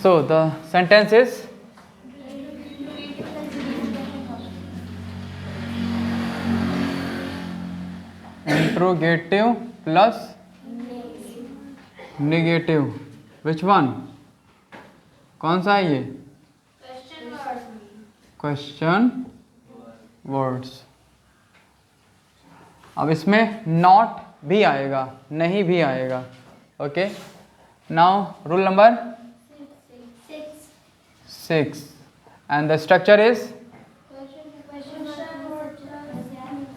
So the sentence is interrogative plus negative. Which one? कौन सा है ये? Question words. अब इसमें नॉट भी आएगा, नहीं भी आएगा। Okay, now rule number 6 and the structure is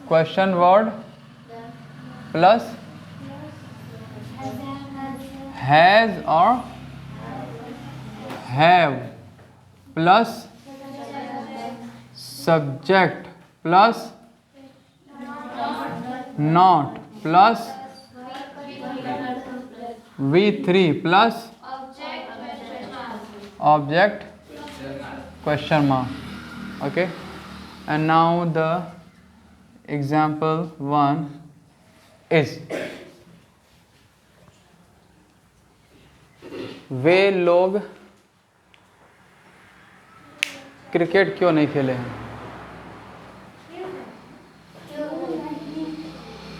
question word plus has or have plus subject plus not plus V3 plus object question mark. Okay, and now the example 1 is वे लोग cricket क्यों नहीं खेले हैं?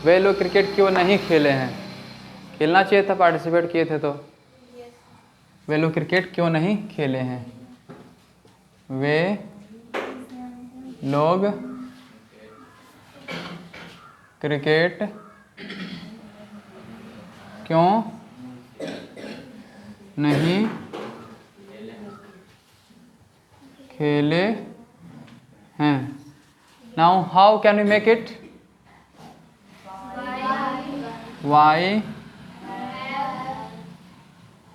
वे लोग cricket क्यों नहीं खेले हैं? खेलना चाहिए था, पार्टिसिपेट किए थे तो। वे लोग क्रिकेट क्यों नहीं खेले हैं? वे लोग क्रिकेट क्यों नहीं खेले हैं? Now how can we make it? Why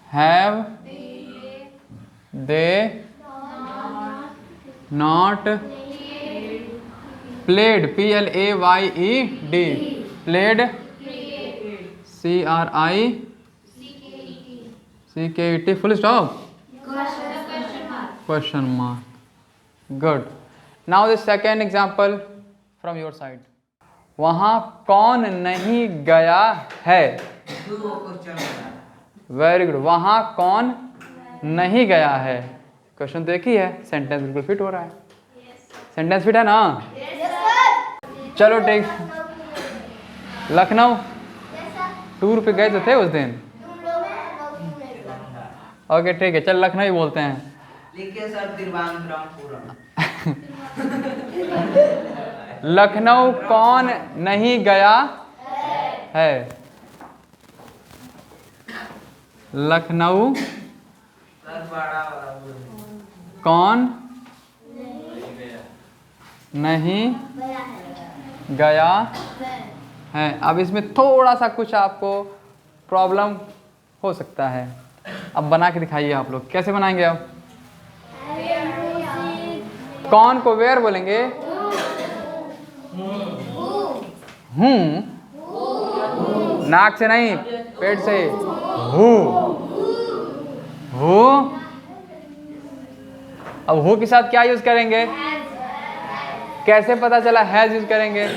have they not played? P-L-A-Y-E-D. Played. C-R-I-C-K-E-T. Full stop. Question mark. Good. Now the second example from your side. वहाँ कौन नहीं गया है? Very good. वहाँ कौन नहीं गया है? क्वेश्चन तो एक ही है, सेंटेंस बिल्कुल फिट हो रहा है। सेंटेंस फिट है ना? चलो ठीक। लखनऊ टूर पे गए तो थे उस दिन। ओके ठीक है, चल लखनऊ ही बोलते हैं। लिखिए सर तिरुवनंतपुरम। लखनऊ कौन नहीं गया है? लखनऊ कौन नहीं गया है? अब इसमें थोड़ा सा कुछ आपको प्रॉब्लम हो सकता है। अब बना के दिखाइए आप लोग। कैसे बनाएंगे आप? कौन को वेयर बोलेंगे? नाक से नहीं, पेट से। हु। अब हु के साथ क्या यूज करेंगे? कैसे पता चला हैज यूज करेंगे?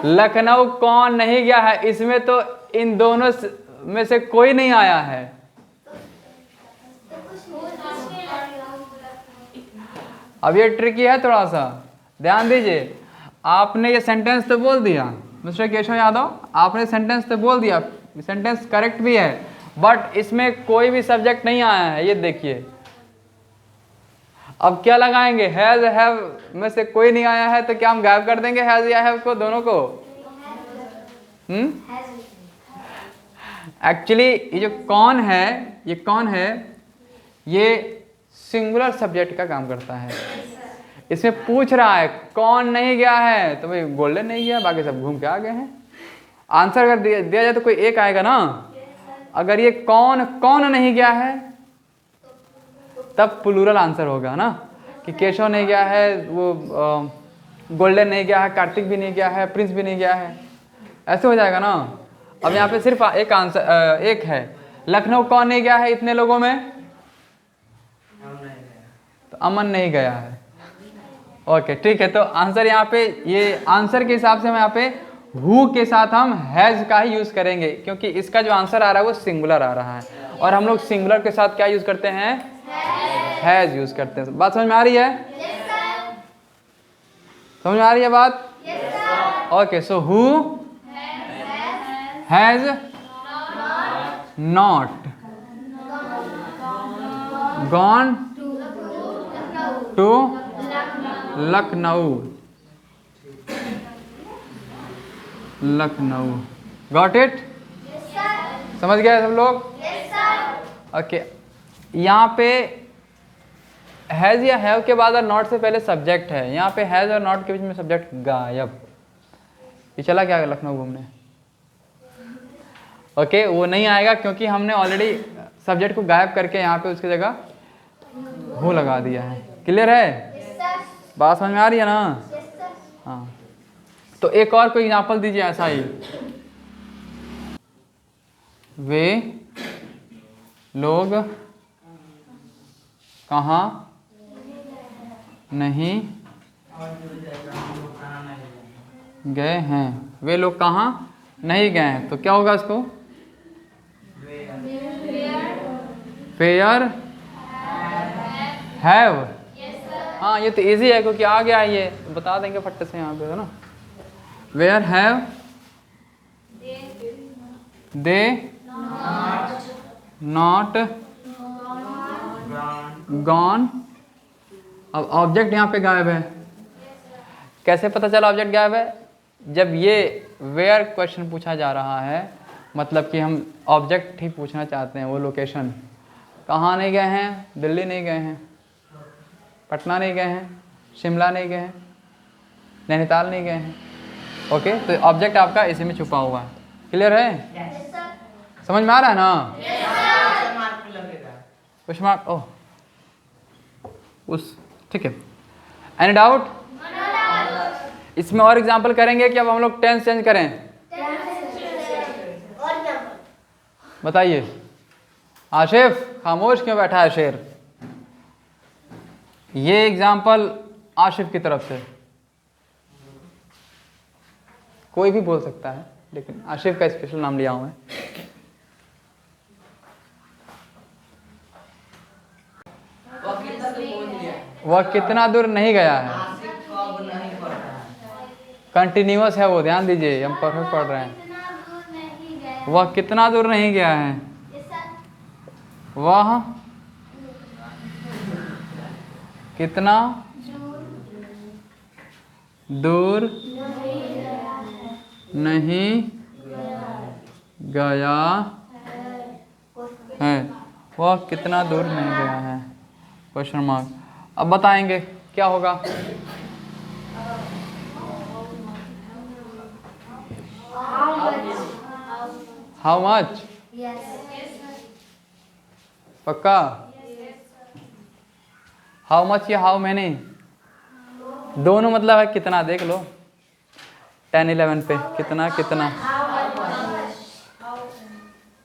लखनऊ कौन नहीं गया है, इसमें तो इन दोनों में से कोई नहीं आया है। अब ये ट्रिकी है थोड़ा सा, ध्यान दीजिए। आपने ये सेंटेंस तो बोल दिया मिस्टर केशव यादव, आपने सेंटेंस तो बोल दिया, सेंटेंस करेक्ट भी है, बट इसमें कोई भी सब्जेक्ट नहीं आया है। ये देखिए, अब क्या लगाएंगे? हैज हैव में से कोई नहीं आया है तो क्या हम गायब कर देंगे हैज या हैव को, दोनों को? एक्चुअली ये जो कौन है, ये कौन है, ये सिंगुलर सब्जेक्ट का काम करता है। इसमें पूछ रहा है कौन नहीं गया है, तो भाई गोल्डन नहीं गया, बाकी सब घूम के आ गए हैं। आंसर अगर दिया जाए तो कोई एक आएगा ना। अगर ये कौन कौन नहीं गया है तब प्लूरल आंसर होगा ना, कि केशव नहीं गया है, वो गोल्डन नहीं गया है, कार्तिक भी नहीं गया है, प्रिंस भी नहीं गया है, ऐसे हो जाएगा ना। अब यहाँ पे सिर्फ एक आंसर एक है, लखनऊ कौन नहीं गया है इतने लोगों में? तो अमन नहीं गया है। ओके ठीक है, तो आंसर यहाँ पे, ये आंसर के हिसाब से हम यहाँ पे हु के साथ हम हैज का ही यूज करेंगे, क्योंकि इसका जो आंसर आ रहा है वो सिंगुलर आ रहा है और हम लोग सिंगुलर के साथ क्या यूज करते हैं, हैज यूज करते हैं। बात समझ में आ रही है? समझ में आ रही है बात? Okay, so who has not gone to Lucknow. Lucknow, got it? समझ गए सब लोग? ओके, यहाँ पे हैज या हैव के बाद और नॉट से पहले सब्जेक्ट है, यहाँ पे हैज और नॉट के बीच में सब्जेक्ट गायब। ये चला क्या लखनऊ घूमने? ओके, वो नहीं आएगा क्योंकि हमने ऑलरेडी सब्जेक्ट को गायब करके यहाँ पे उसकी जगह हु लगा दिया है। क्लियर है? बात समझ में आ रही है ना? हाँ, तो एक और कोई एग्जांपल दीजिए ऐसा ही। वे लोग कहाँ नहीं गए हैं। वे लोग कहाँ नहीं गए हैं, तो क्या होगा इसको? Fair have. हाँ, ये तो इजी है क्योंकि आ गया ये, तो बता देंगे फट्टे से यहाँ पे, है ना? Where have they not gone. अब ऑब्जेक्ट यहाँ पे गायब है। कैसे पता चला ऑब्जेक्ट गायब है? जब ये वेयर क्वेश्चन पूछा जा रहा है, मतलब कि हम ऑब्जेक्ट ही पूछना चाहते हैं, वो लोकेशन। कहाँ नहीं गए हैं? दिल्ली नहीं गए हैं, पटना नहीं गए हैं, शिमला नहीं गए हैं, नैनीताल नहीं गए हैं। ओके, तो ऑब्जेक्ट आपका इसी में छुपा हुआ है। क्लियर है? समझ में आ रहा है ना? क्वेश्चन मार्क, ओह उस, ठीक है। Any doubt? इसमें और एग्जांपल करेंगे कि अब हम लोग टेंस चेंज करें? बताइए। आशिफ खामोश क्यों बैठा है शेर? ये एग्जांपल आशिफ की तरफ से, कोई भी बोल सकता है, लेकिन आशिफ का स्पेशल नाम लिया हूं मैं। वह कितना दूर नहीं गया है। कंटिन्यूअस है वो, ध्यान दीजिए, हम परफेक्ट पढ़ रहे हैं। वह कितना दूर नहीं गया है। वह कितना दूर नहीं गया है। वह कितना दूर नहीं गया है, क्वेश्चन मार्क। अब बताएंगे क्या होगा। How much? पक्का? हाउ मच या हाउ मैनी, दोनों मतलब है कितना। देख लो 10-11 पे, कितना कितना।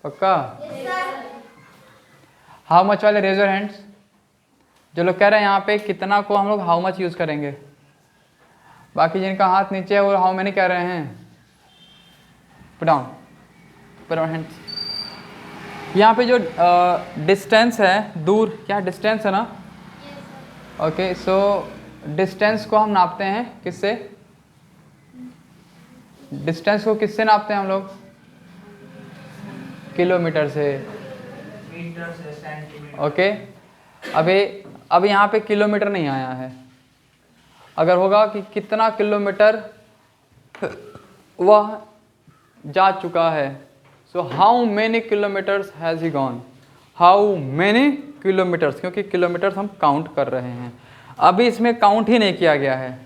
पक्का? हाउ मच वाले रेज योर हैंड्स। जो लोग कह रहे हैं यहाँ पे कितना को हम लोग हाउ मच यूज करेंगे। बाकी जिनका हाथ नीचे है वो हाउ मैनी कह रहे हैं। Put down hands. यहाँ पे जो डिस्टेंस है, दूर, क्या डिस्टेंस है ना? ओके, सो डिस्टेंस को हम नापते हैं किससे? डिस्टेंस को किससे नापते हैं हम लोग? किलोमीटर से। मीटर से, सेंटीमीटर। ओके, अब यहाँ पे किलोमीटर नहीं आया है। अगर होगा कि कितना किलोमीटर वह जा चुका है, so how many kilometres has he gone. How many kilometres, क्योंकि किलोमीटर्स हम काउंट कर रहे हैं। अभी इसमें काउंट ही नहीं किया गया है,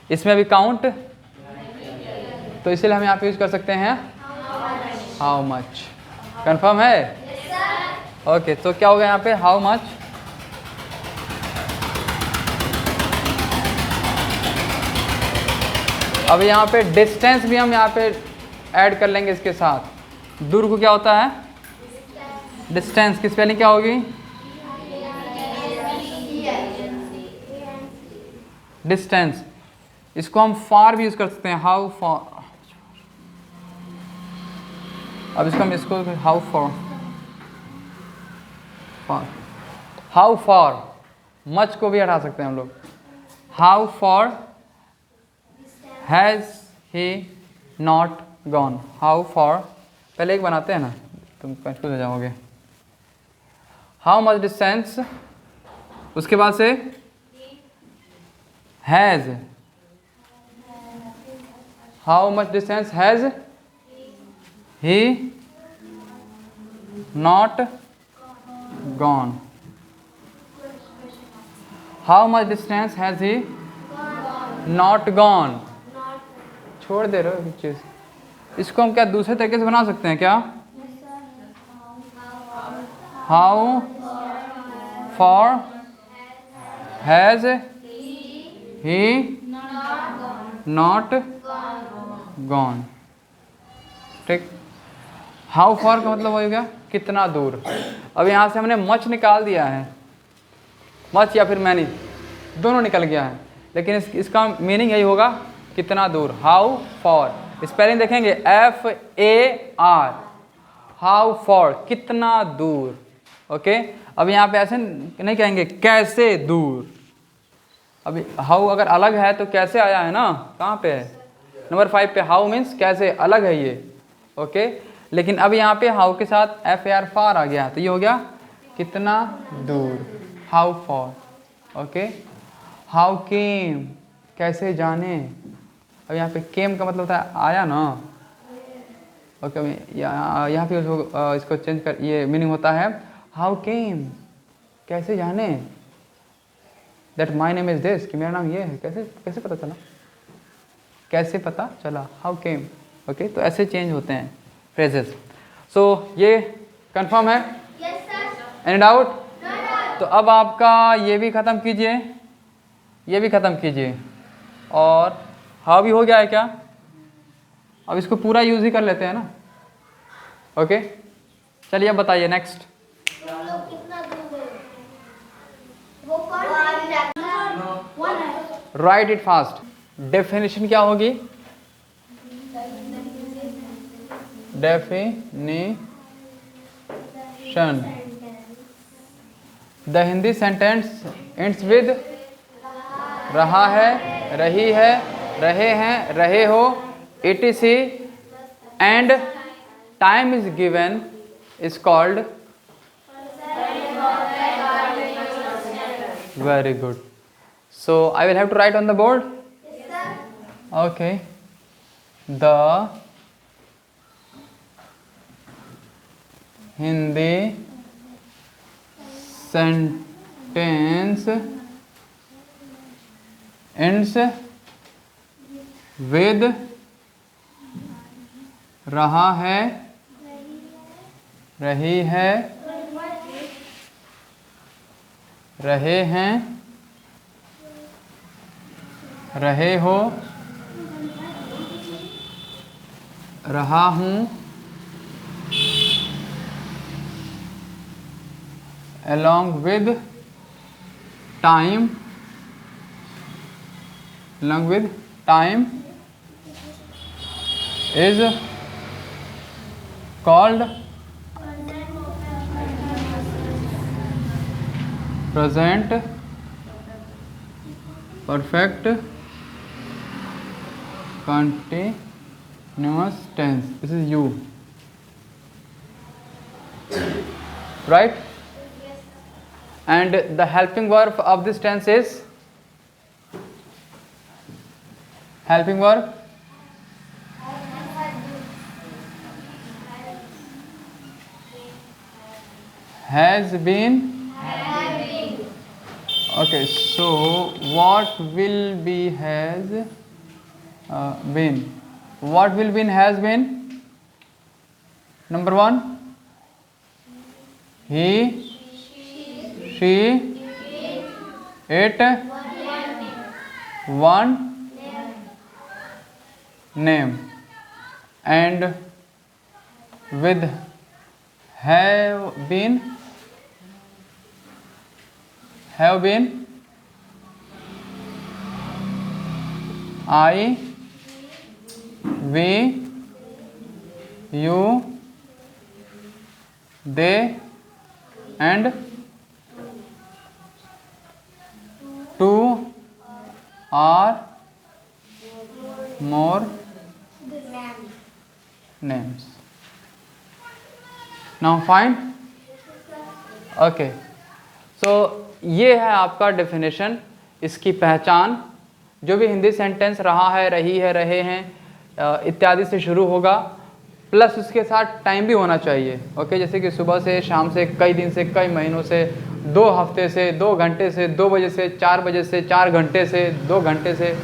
इसमें अभी काउंट, तो इसलिए हम यहाँ पे यूज कर सकते हैं हाउ मच। कंफर्म है? ओके, तो क्या होगा यहाँ पे? How much. अब यहाँ पे डिस्टेंस भी हम यहाँ पे ऐड कर लेंगे इसके साथ। दूर को क्या होता है? डिस्टेंस की स्पेलिंग क्या होगी? डिस्टेंस। इसको हम फॉर भी यूज कर सकते हैं, हाउ फॉर। अब इसको हम इसको how for, how for, much को भी हटा सकते हैं हम लोग। How for has he not gone, how for, पहले एक बनाते हैं ना, तुम कंफ्यूज हो जाओगे। हाउ मच डिस्टेंस, उसके बाद से has, how much distance has he not gone, how much distance has he not gone. छोड़ दे रहे हो एक चीज, इसको हम क्या दूसरे तरीके से बना सकते हैं क्या? How for has he not gone, ठीक। हाउ फॉर का मतलब हो गया कितना दूर। अब यहाँ से हमने मच निकाल दिया है, मच या फिर मैनी दोनों निकल गया है, लेकिन इसका मीनिंग यही होगा कितना दूर। हाउ फॉर, स्पेलिंग देखेंगे FAR, हाउ फॉर, कितना दूर। ओके, अब यहाँ पे ऐसे नहीं कहेंगे कैसे दूर। अभी हाउ अगर अलग है तो कैसे आया है ना, कहाँ पे है, नंबर 5 पे। हाउ मीन्स कैसे, अलग है ये। ओके, लेकिन अब यहाँ पे हाउ के साथ FAR फार आ गया, तो ये हो गया कितना दूर, हाउ फॉर। ओके, हाउ केम, कैसे जाने। अब यहाँ पे केम का मतलब होता है आया ना। ओके, यहाँ पे इसको चेंज कर, ये मीनिंग होता है हाउ केम, कैसे जाने, that my name is this, कि मेरा नाम ये है, कैसे कैसे पता चला, कैसे पता चला, हाउ केम। ओके, तो ऐसे चेंज होते हैं फ्रेजेस। सो ये कंफर्म है? Any doubt? तो अब आपका ये भी ख़त्म कीजिए, ये भी ख़त्म कीजिए, और हाउ भी हो गया है क्या? अब इसको पूरा यूज़ ही कर लेते हैं ना। ओके, चलिए अब बताइए next. Right it fast. Definition क्या होगी? Definition, the Hindi sentence ends with रहा है, रही है, रहे हैं, रहे हो, etc, and time is given is called, very good. So I will have to write on the board. Yes, sir. Okay, the Hindi sentence ends with रहा है, रही है, रहे हैं, रहे हो, रहा हूँ, along with time, along with time is called present perfect continuous tense. This is you, right? And the helping verb of this tense is, helping verb has been. Okay, so what will be has been? What will be has been? Number 1, he, she, it, one name, and with have been, I, we, you, they and two or more names. Now find. Okay, so ये है आपका definition, इसकी पहचान। जो भी Hindi sentence रहा है, रही है, रहे हैं इत्यादि से शुरू होगा, प्लस उसके साथ टाइम भी होना चाहिए। ओके, जैसे कि सुबह से, शाम से, कई दिन से, कई महीनों से, 2 हफ्ते से, 2 घंटे से, 2 बजे से, 4 बजे से, 4 घंटे से, 2 घंटे से,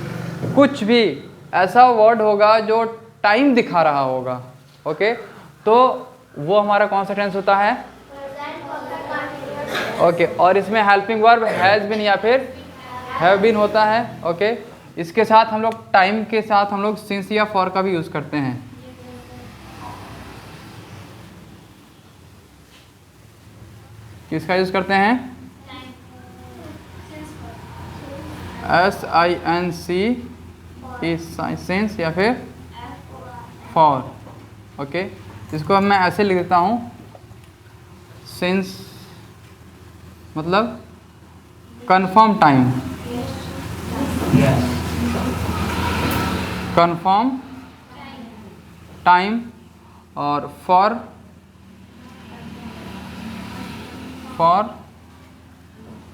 कुछ भी ऐसा वर्ड होगा जो टाइम दिखा रहा होगा। ओके, तो वो हमारा कौन सा टेंस होता है? ओके, और इसमें हेल्पिंग वर्ब हैज़ बीन या फिर हैव बीन होता है। ओके, इसके साथ हम लोग टाइम के साथ हम लोग सिंस या फॉर का भी यूज़ करते हैं। किसका यूज़ करते हैं? SINC, सिंस या फिर फॉर। ओके, इसको अब मैं ऐसे लिख देता हूँ, सिंस मतलब कंफर्म टाइम, कंफर्म टाइम, और for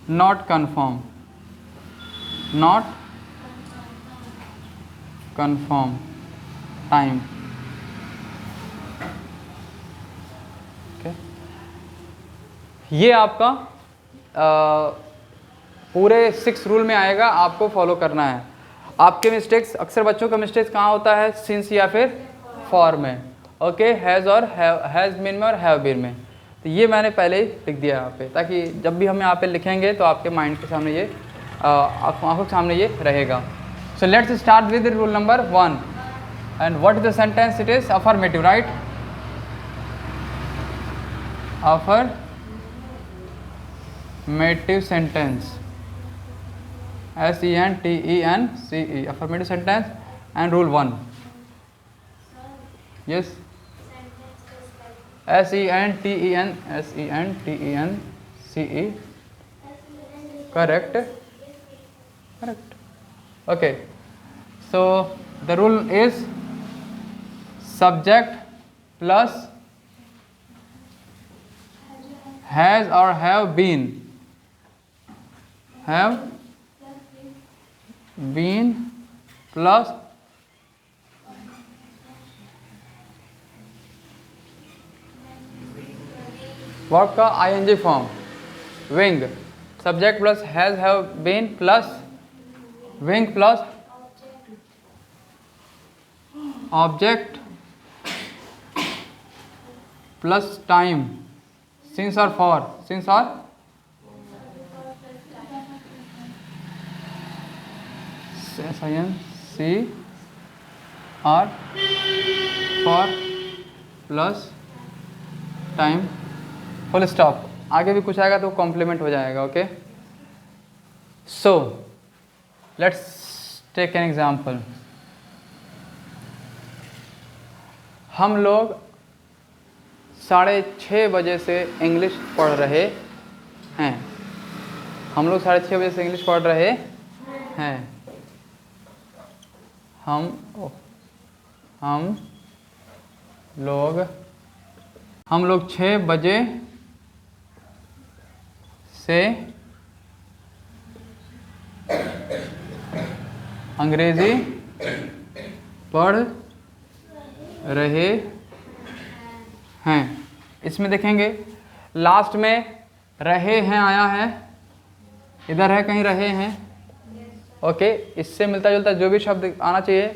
not confirm, not confirm time. ये आपका पूरे 6 रूल में आएगा, आपको फॉलो करना है। आपके मिस्टेक्स, अक्सर बच्चों का मिस्टेक्स कहाँ होता है? सिंस या फिर फॉर में। ओके, हैज़ और हैज़ बीन में और हैव बीन में। तो ये मैंने पहले ही लिख दिया यहाँ पे, ताकि जब भी हम यहाँ पे लिखेंगे तो आपके माइंड के सामने ये आंखों के सामने ये रहेगा। So let's start with rule number 1। And what is the sentence? It is affirmative, right? affirmative sentence, SENTENCE, affirmative sentence. And rule 1, yes, SENTENCE, correct. Okay, so the rule is subject plus has or have been plus verb का ing form ing, subject plus has have been plus wing plus object plus time, since और for, since और SINC और for plus time, full stop. आगे भी कुछ आएगा तो complement हो जाएगा। Okay, so let's take an example. हम लोग 6:30 बजे से इंग्लिश पढ़ रहे हैं। हम लोग 6:30 बजे से इंग्लिश पढ़ रहे हैं। हम लोग 6 बजे से अंग्रेजी पढ़ रहे हैं। इसमें देखेंगे लास्ट में रहे हैं आया है, इधर है कहीं रहे हैं। ओके, इससे मिलता जुलता जो भी शब्द आना चाहिए,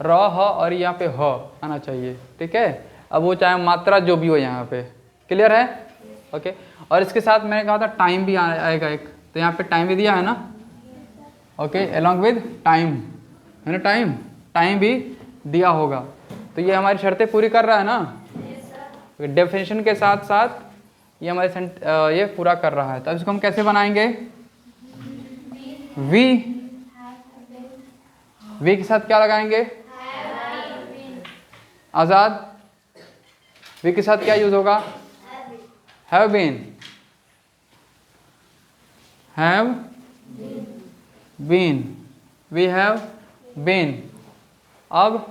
र, ह और यहाँ पे ह आना चाहिए। ठीक है, अब वो चाहे मात्रा जो भी हो यहाँ पे, क्लियर है? ओके, और इसके साथ मैंने कहा था टाइम भी आएगा एक, तो यहाँ पे टाइम भी दिया है ना। ओके, अलॉन्ग विद टाइम है ना, टाइम भी दिया होगा। तो ये हमारी शर्तें पूरी कर रहा है ना, डेफिनेशन के साथ साथ ये हमारे ये पूरा कर रहा है। तो इसको हम कैसे बनाएंगे? वी वी के साथ क्या लगाएंगे? आजाद, वी के साथ क्या यूज होगा? Have been, have been, we have been. अब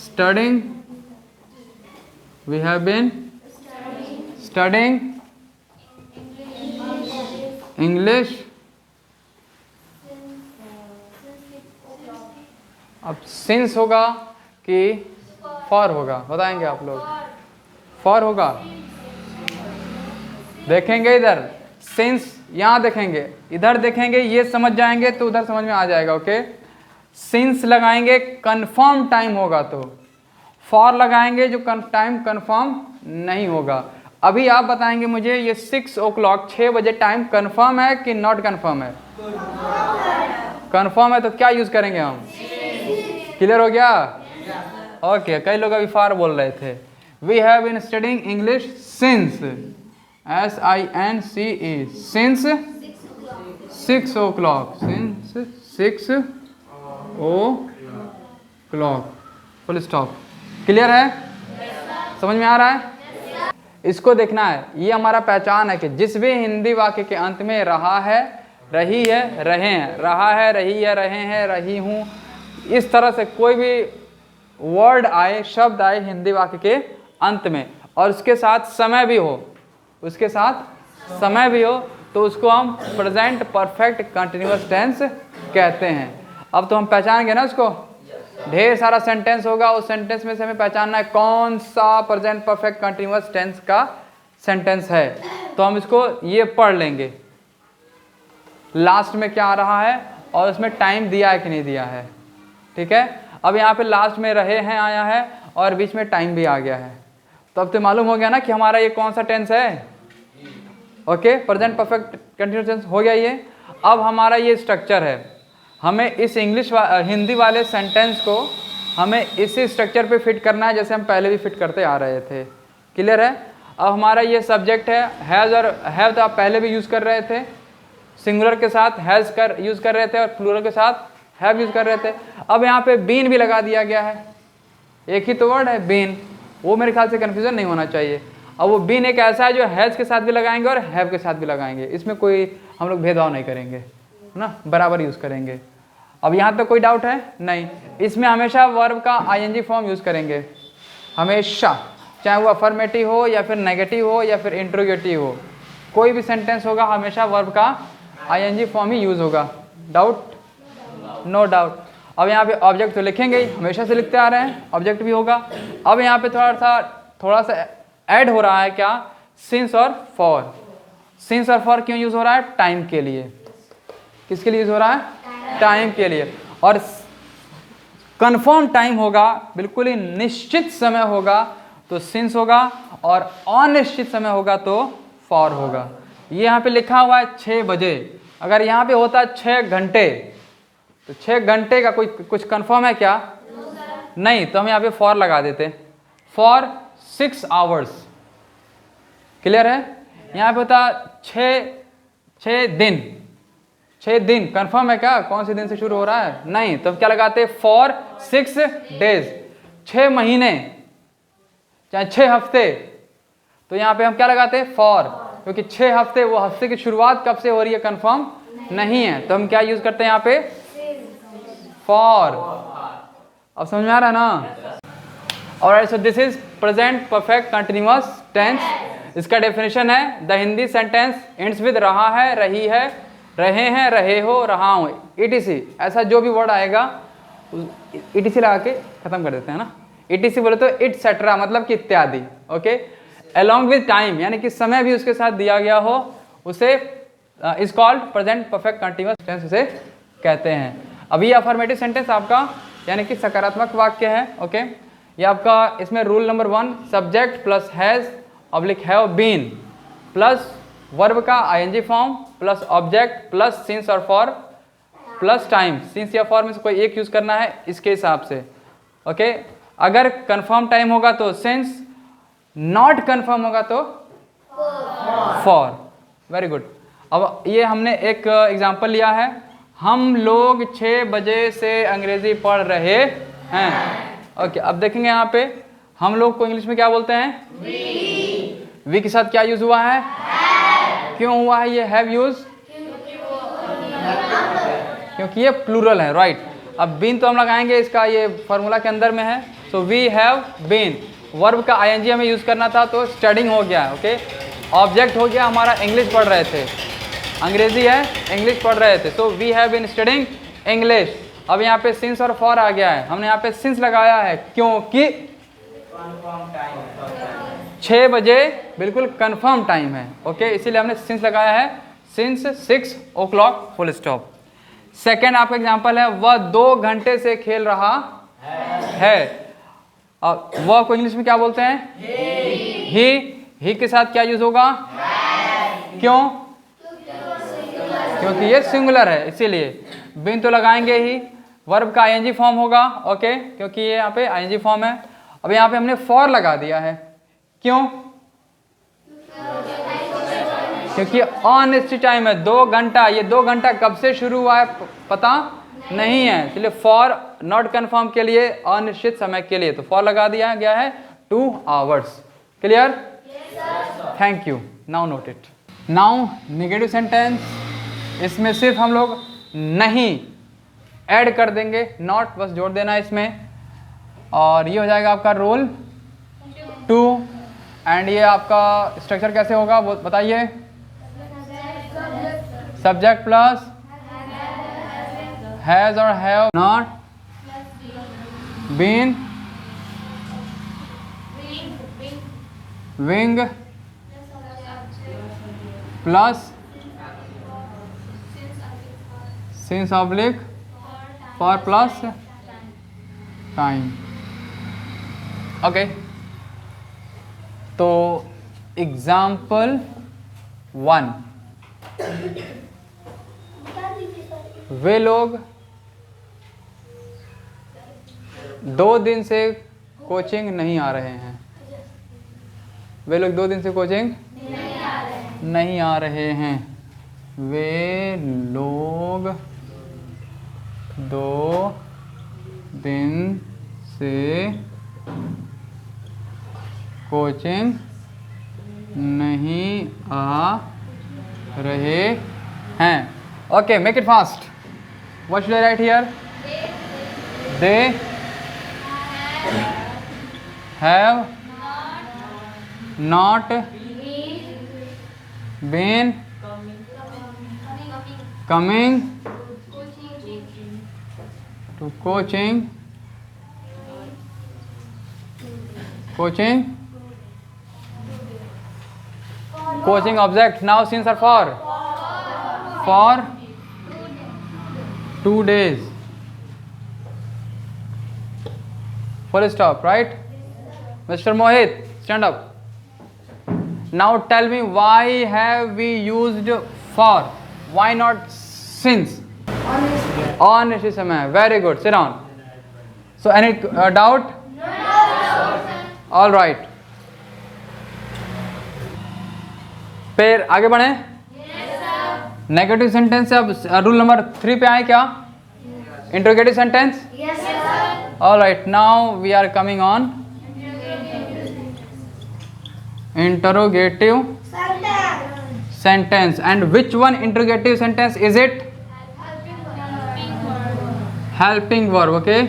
studying, we have been studying English. अब सिंस होगा कि फॉर होगा? बताएंगे आप लोग। फॉर होगा। देखेंगे इधर, सिंस यहाँ देखेंगे, इधर देखेंगे, ये समझ जाएंगे तो उधर समझ में आ जाएगा। ओके, सिंस लगाएंगे कंफर्म टाइम होगा तो, फॉर लगाएंगे जो टाइम कंफर्म नहीं होगा। अभी आप बताएंगे मुझे ये 6 o'clock 6 बजे टाइम कंफर्म है कि नॉट कंफर्म है? कंफर्म है तो क्या यूज करेंगे हम? क्लियर हो गया? ओके, कई लोग अभी फार बोल रहे थे। We have been studying English since, SINCE, since 6 o'clock, since 6 o'clock, full stop. Clear है? समझ में आ रहा है? इसको देखना है, ये हमारा पहचान है कि जिस भी हिंदी वाक्य के अंत में रहा है, रही है, रहे हैं, रहा है, रही है, रहे हैं, रही हूँ, इस तरह से कोई भी वर्ड आए, शब्द आए हिंदी वाक्य के अंत में और उसके साथ समय भी हो, उसके साथ समय भी हो, तो उसको हम प्रेजेंट परफेक्ट कंटिन्यूअस टेंस कहते हैं। अब तो हम पहचानेंगे ना उसको। ढेर सारा सेंटेंस होगा, उस सेंटेंस में से हमें पहचानना है कौन सा प्रेजेंट परफेक्ट कंटिन्यूअस टेंस का सेंटेंस है। तो हम इसको ये पढ़ लेंगे, लास्ट में क्या आ रहा है और उसमें टाइम दिया है कि नहीं दिया है। ठीक है, अब यहाँ पे लास्ट में रहे हैं आया है और बीच में टाइम भी आ गया है, तो अब तो मालूम हो गया ना कि हमारा ये कौन सा टेंस है। Okay, present perfect continuous tense हो गया ये। अब हमारा ये स्ट्रक्चर है, हमें इस हिंदी वाले सेंटेंस को हमें इसी स्ट्रक्चर पे फिट करना है जैसे हम पहले भी फिट करते आ रहे थे। क्लियर है? अब हमारा ये सब्जेक्ट है, हैज़ और हैव तो आप पहले भी यूज़ कर रहे थे, सिंगुलर के साथ हैज़ यूज़ कर रहे थे और प्लूरल के साथ हैव यूज़ कर रहे थे। अब यहाँ पे बीन भी लगा दिया गया है, एक ही तो वर्ड है बीन, वो मेरे ख्याल से कन्फ्यूज़न नहीं होना चाहिए। अब वो बीन एक ऐसा है जो हैज़ के साथ भी लगाएंगे और हैव के साथ भी लगाएंगे, इसमें कोई हम लोग भेदभाव नहीं करेंगे, है ना, बराबर यूज़ करेंगे। अब यहाँ तो कोई डाउट है नहीं, इसमें हमेशा वर्ब का ING फॉर्म यूज़ करेंगे, हमेशा, चाहे वो अफर्मेटिव हो या फिर नेगेटिव हो या फिर इंट्रोगेटिव हो, कोई भी सेंटेंस होगा हमेशा वर्ब का ING फॉर्म ही यूज़ होगा। डाउट? No doubt. अब यहाँ पे ऑब्जेक्ट तो लिखेंगे ही, हमेशा से लिखते आ रहे हैं, ऑब्जेक्ट भी होगा। अब यहाँ पे थोड़ा सा ऐड हो रहा है क्या? सिंस और फॉर। सिंस और फॉर क्यों यूज़ हो रहा है? टाइम के लिए। किसके लिए यूज़ हो रहा है? टाइम के लिए। और कंफर्म टाइम होगा, बिल्कुल ही निश्चित समय होगा तो सिंस होगा, और अनिश्चित समय होगा तो फॉर होगा। ये यहाँ पे लिखा हुआ है 6 बजे, अगर यहाँ पे होता 6 घंटे तो 6 घंटे का कोई कुछ कंफर्म है क्या? नहीं, तो हम यहाँ पे फॉर लगा देते, फॉर 6 आवर्स। क्लियर है? यहाँ पे होता 6 दिन, 6 दिन कंफर्म है क्या? कौन से दिन से शुरू हो रहा है? नहीं, तो हम क्या लगाते? फॉर 6 डेज, 6 महीने चाहे 6 हफ्ते, तो यहाँ पे हम क्या लगाते? फॉर, क्योंकि 6 हफ्ते, वो हफ्ते की शुरुआत कब से हो रही है कंफर्म नहीं है, तो हम क्या यूज करते हैं यहाँ पे? फॉर। अब समझ में आ रहा है ना? और so this is present perfect continuous tense. इसका डेफिनेशन है, the Hindi sentence ends with रहा है, रही है, रहे हैं, रहे हो, रहा हूँ, ETC, ऐसा जो भी वर्ड आएगा ETC लगा के खत्म कर देते हैं ना। ETC बोले तो इटसेट्रा, मतलब कि इत्यादि। ओके, अलॉन्ग विद टाइम, यानी कि समय भी उसके साथ दिया गया हो, उसे is called present perfect continuous tense उसे कहते हैं। अब ये अफर्मेटिव सेंटेंस आपका यानी कि सकारात्मक वाक्य है। ओके, ये आपका इसमें rule number 1, subject plus has oblique have been plus verb का ING form plus object plus since और फॉर प्लस टाइम। सिंस या फॉर में से कोई एक यूज करना है इसके हिसाब से। ओके, अगर कंफर्म टाइम होगा तो सिंस, नॉट कंफर्म होगा तो फॉर। Very good. अब ये हमने एक एग्जांपल लिया है, हम लोग 6 बजे से अंग्रेजी पढ़ रहे हैं। ओके, अब देखेंगे यहाँ पे हम लोग को इंग्लिश में क्या बोलते हैं? वी के साथ क्या यूज हुआ है? क्यों हुआ है ये हैव यूज? क्योंकि ये प्लूरल है, राइट। अब बीन तो हम लगाएंगे, इसका ये फॉर्मूला के अंदर में है। So we have been, verb का आईएनजी हमें यूज करना था तो स्टडिंग हो गया। ओके, ऑब्जेक्ट हो गया हमारा इंग्लिश पढ़ रहे थे, अंग्रेजी है, इंग्लिश पढ़ रहे थे। So we have been studying English. अब यहाँ पे सिंस और फॉर आ गया है, हमने यहाँ पे सिंस लगाया है क्योंकि 6 बजे बिल्कुल कंफर्म टाइम है। ओके, इसीलिए हमने सिंस लगाया है, since 6 o'clock full stop. Second आपका एग्जाम्पल है, वह 2 घंटे से खेल रहा है। अब वह को इंग्लिश में क्या बोलते हैं? ही के साथ क्या यूज होगा? क्यों? क्योंकि ये सिंगुलर है, इसीलिए। बीन तो लगाएंगे ही, वर्ब का आईएनजी फॉर्म होगा। ओके, क्योंकि ये यहाँ पे आईएनजी फॉर्म है। अब यहाँ पे हमने फॉर लगा दिया है, क्यों? क्योंकि अनिश्चित टाइम है, 2 घंटा। ये 2 घंटा कब से शुरू हुआ है पता नहीं है, इसलिए फॉर नॉट कन्फर्म के लिए, अनिश्चित समय के लिए, तो फॉर लगा दिया गया है 2 hours। Clear? Thank you. Now note it. Now negative sentence, इसमें सिर्फ हम लोग नहीं ऐड कर देंगे, नॉट बस जोड़ देना है इसमें, और ये हो जाएगा आपका रोल 2। एंड ये आपका स्ट्रक्चर कैसे होगा वो बताइए? सब्जेक्ट प्लस हैज और have not been, ing plus since oblique for plus time. Okay, तो एग्जाम्पल 1, वे लोग 2 दिन से कोचिंग नहीं आ रहे हैं। वे लोग 2 दिन से कोचिंग नहीं आ रहे हैं। वे लोग 2 दिन से कोचिंग नहीं आ रहे हैं। Okay, make it fast. What should I write here? They have not been coming to coaching object. Now since are for 2 days, full stop, right? Mr. Mohit, stand up. Now tell me, why have we used for? Why not since? Honestly समय। Very good, sit down. So any doubt? All right, फिर आगे बढ़े। Negative sentence से अब rule number 3 पे आए क्या? Interrogative sentence. All right, now we are coming on interrogative sentence. And which one interrogative sentence is it? Helping verb. Okay,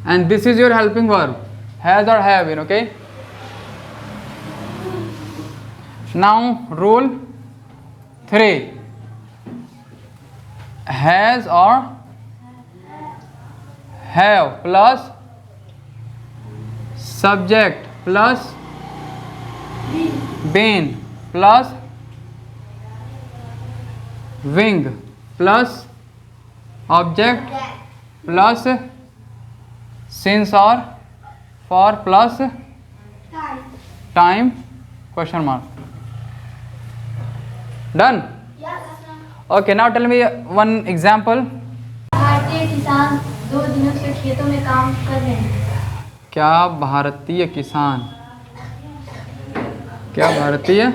and this is your helping verb, has और have been. Okay, now rule 3, has और have plus subject plus been plus wing plus object plus since और for plus time question mark. Done? Okay, now tell me one example. भारतीय किसान 2 दिनों से खेतों में काम कर रहे हैं। क्या भारतीय किसान, क्या भारतीय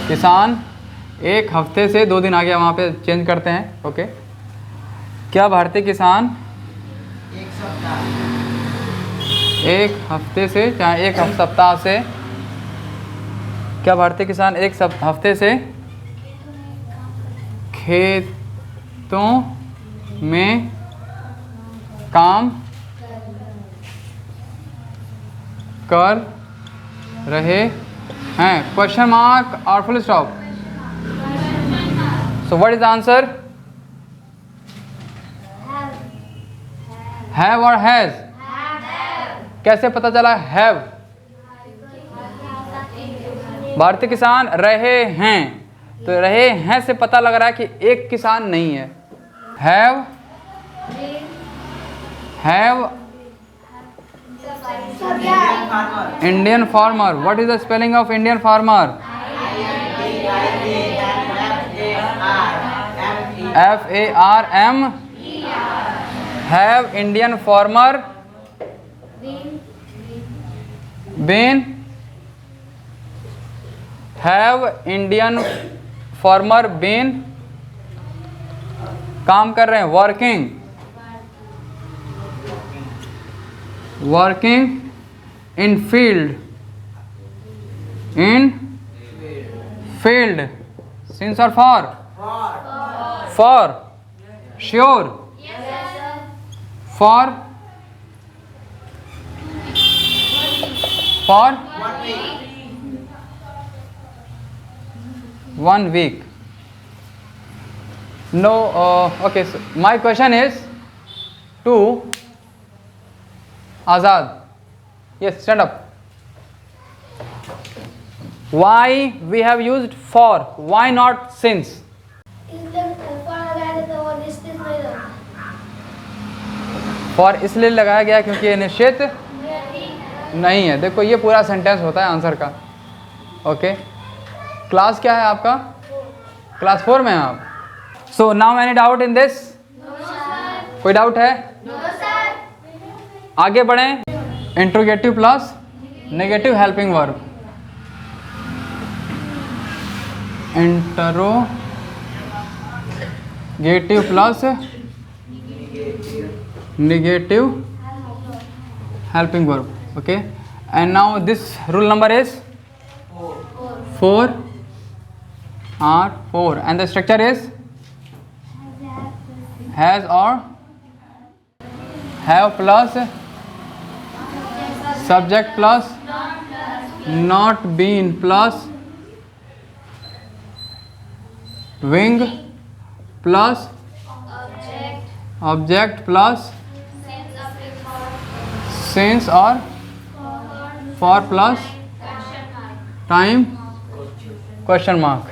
किसान एक हफ्ते से 2 दिन आ गया, वहाँ पे चेंज करते हैं। ओके, क्या भारतीय किसान एक हफ्ते से, चाहे एक सप्ताह से, क्या भारतीय किसान एक हफ्ते से खेतों में काम कर रहे हैं? क्वेश्चन मार्क और full stop. So what is the answer? Have और हैज? कैसे पता चला हैव? भारतीय किसान रहे हैं, तो रहे हैं से पता लग रहा है कि एक किसान नहीं है। Have Indian farmer. What is the spelling of Indian farmer? FARM। Have Indian farmer been? Have Indian farmer been काम कर रहे हैं, वर्किंग इन फील्ड सिंस और for sure for 1 week. No, okay, so my question is to Azad. Yes, stand up. Why we have used for? Why not since? For इसलिए लगाया गया क्योंकि ये निश्चित नहीं है। देखो, ये पूरा सेंटेंस होता है आंसर का। ओके, क्लास क्या है आपका? क्लास 4 में हैं आप। So now any doubt in this? कोई डाउट है? आगे बढ़ें। Interrogative plus negative helping verb. Interrogative plus negative helping verb. Okay, and now this rule number is 4 4 and the structure is has or have plus subject plus not been plus wing plus object plus since or for plus time question mark.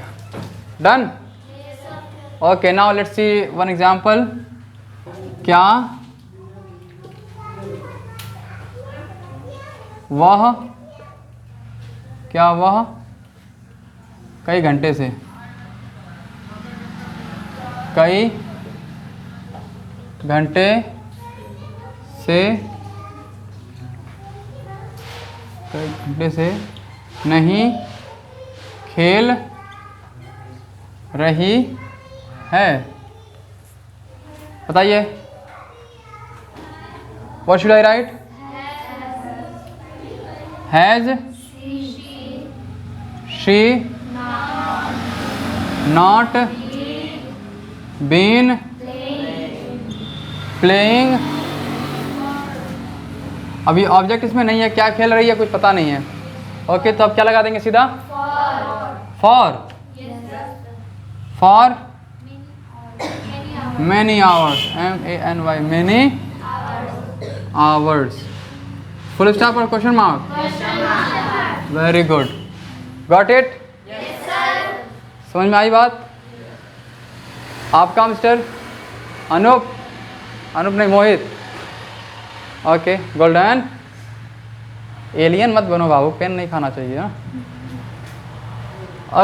Done? Okay, now let's see one example. क्या वह कई घंटे से नहीं खेल रही है? बताइए, what should I write? Has she not been playing? अभी ऑब्जेक्ट इसमें नहीं है, क्या खेल रही है कुछ पता नहीं है। ओके, तो अब क्या लगा देंगे सीधा? For many hours, MANY, many hours. Full stop or question mark? Very good. Got it? Yes sir. समझ में आई बात? आपका मिस्टर अनूप नहीं, मोहित। Okay, golden. एलियन मत बनो बाबू, पेन नहीं खाना चाहिए ना।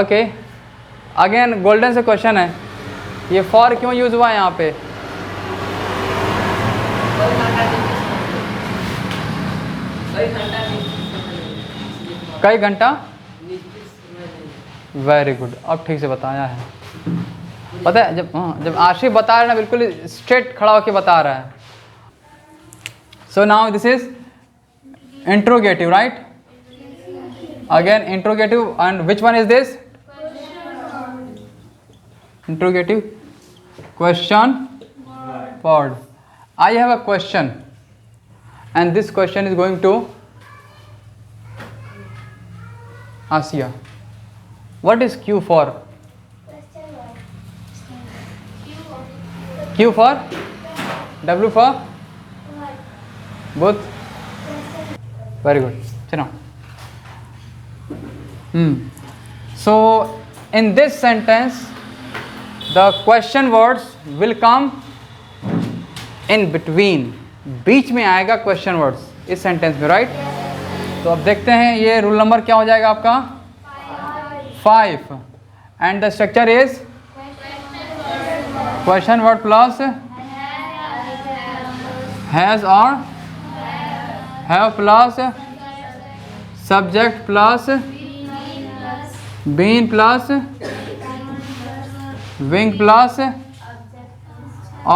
ओके, अगेन गोल्डन से क्वेश्चन है, ये फॉर क्यों यूज हुआ है यहाँ पे? कई घंटा वेरी गुड, अब ठीक से बताया है। पता है जब आशिफ बता रहा है ना, बिल्कुल स्ट्रेट खड़ा होकर बता रहा है। So now this is interrogative, right? Again interrogative, and which one is this? Interrogative question word. I have a question, and this question is going to Asiya. What is Q for? Q for? W for? Both? Very good. Chalo. So in this sentence, the question words will come in between. बीच में आएगा question words इस sentence में, right? तो अब देखते हैं ये rule number क्या हो जाएगा आपका? 5. And the structure is question word plus has और have plus subject plus been plus wing plus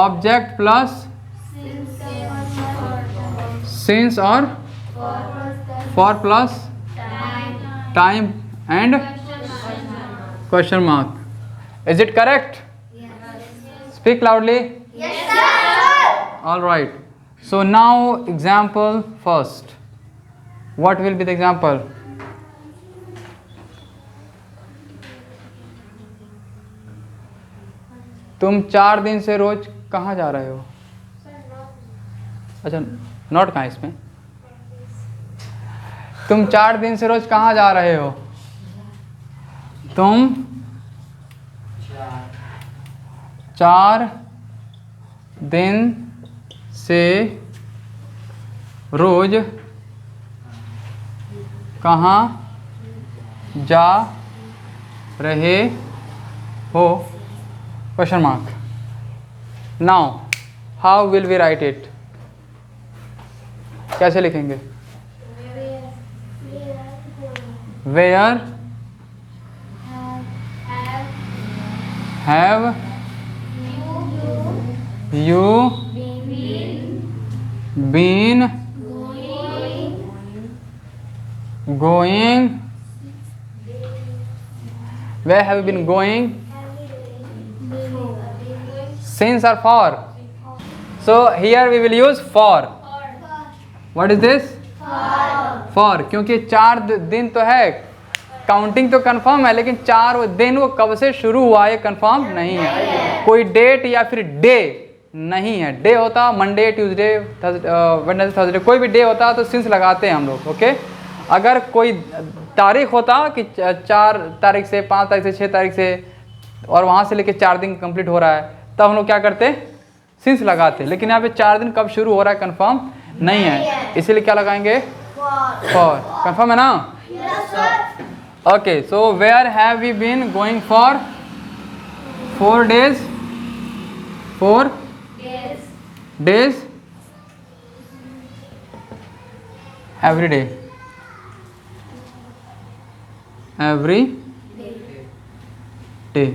object plus since और for plus time and question mark. Is it correct? Speak loudly. All right. So now example first. What will be the example? तुम 4 दिन से रोज कहाँ जा रहे हो? अच्छा, note कहाँ इसमें? तुम 4 दिन से रोज कहाँ जा रहे हो? तुम 4 दिन से रोज कहाँ जा रहे हो? Question mark. Now, how will we write it? कैसे लिखेंगे? Where have you been going? Where have you been going? Since or for? So here we will use for. What is this? For. क्योंकि 4 दिन तो है, counting तो confirm है, लेकिन 4 दिन वो कब से शुरू हुआ ये कंफर्म नहीं है. कोई डेट या फिर डे नहीं है. डे होता मंडे, ट्यूसडे, वेडनेसडे, थर्सडे, कोई भी डे होता तो सिंस लगाते हैं हम लोग. ओके. अगर कोई तारीख होता कि 4 तारीख से 5 तारीख से 6 तारीख से, और वहाँ से लेके 4 दिन कंप्लीट हो रहा है, तब हम लोग क्या करते? सिंस लगाते. लेकिन यहाँ पे 4 दिन कब शुरू हो रहा है कंफर्म नहीं है, इसीलिए क्या लगाएंगे? फॉर. कंफर्म है ना? Okay. So where have we been going for 4 days? 4 days every day. Every day.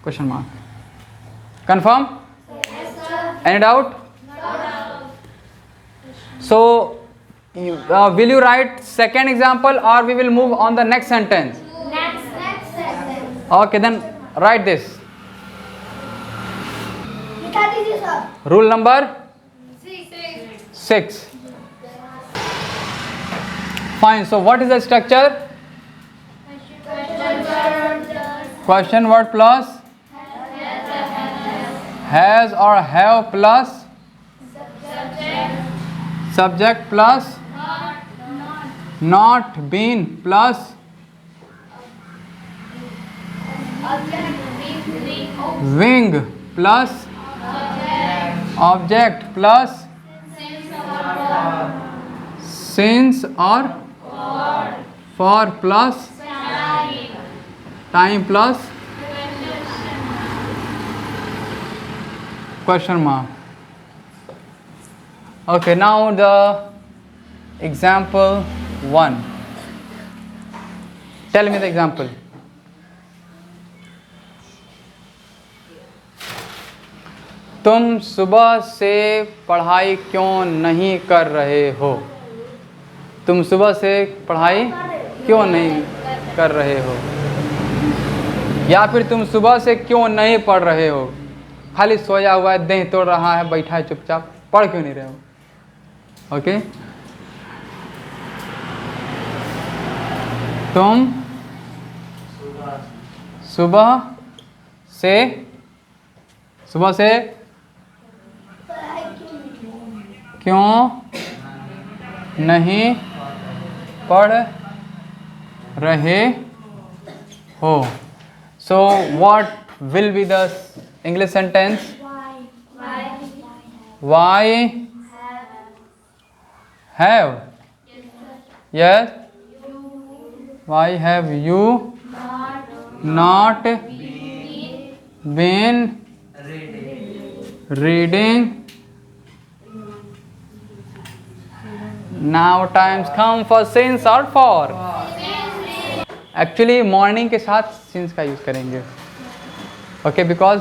Question mark. Confirm? Any doubt? So will you write second example, or we will move on the next sentence? Next sentence. Okay, then write this. लिखा दीजिए sir. Rule number 6. Fine. So what is the structure? Question word plus has or have plus subject plus not been plus wing plus object plus since or for plus time plus question mark. Okay, now the example 1. Tell me the example. तुम सुबह से पढ़ाई क्यों नहीं कर रहे हो? तुम सुबह से पढ़ाई क्यों नहीं कर रहे हो? या फिर तुम सुबह से क्यों नहीं पढ़ रहे हो? खाली सोया हुआ है, देह तोड़ रहा है, बैठा है चुपचाप, पढ़ क्यों नहीं रहे हो? ओके, तुम सुबह से क्यों नहीं पढ़ रहे हो? So what will be the English sentence? Why have? Yes. Why have you not been reading? Now times come for since or for. Actually morning के साथ सिंस का यूज़ करेंगे. ओके, बिकॉज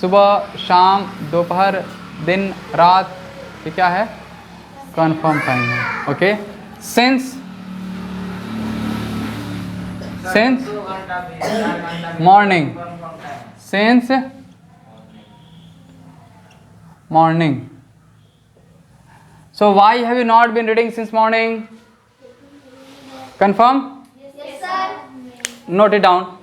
सुबह, शाम, दोपहर, दिन, रात, ये क्या है? कन्फर्म टाइम है. Okay, since morning, since morning. So why have you not been reading since morning? Confirm? Yes, sir. Note it down.